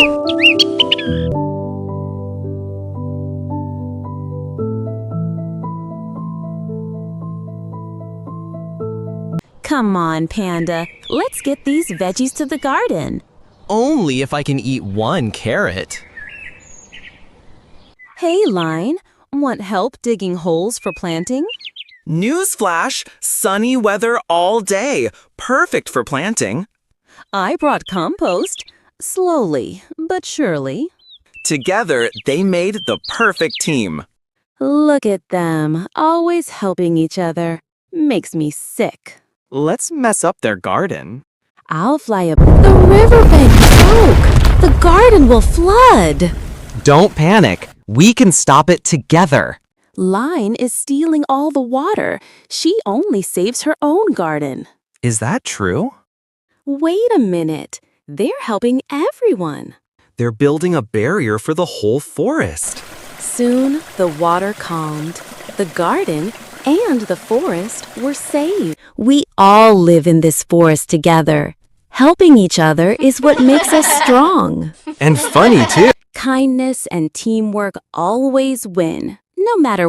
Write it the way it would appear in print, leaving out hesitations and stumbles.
Come on, Panda. Let's get these veggies to the garden. Only if I can eat one carrot. Hey, Lion. Want help digging holes for planting? Newsflash, sunny weather all day. Perfect for planting. I brought compost. Slowly, but surely. Together, they made the perfect team. Look at them, always helping each other. Makes me sick. Let's mess up their garden. I'll fly up. The riverbank broke. The garden will flood. Don't panic. We can stop it together. Line is stealing all the water. She only saves her own garden. Is that true? Wait a minute. They're helping everyone. They're building a barrier for the whole forest. Soon, the water calmed. The garden and the forest were saved. We all live in this forest together. Helping each other is what makes us strong. And funny, too. Kindness and teamwork always win, no matter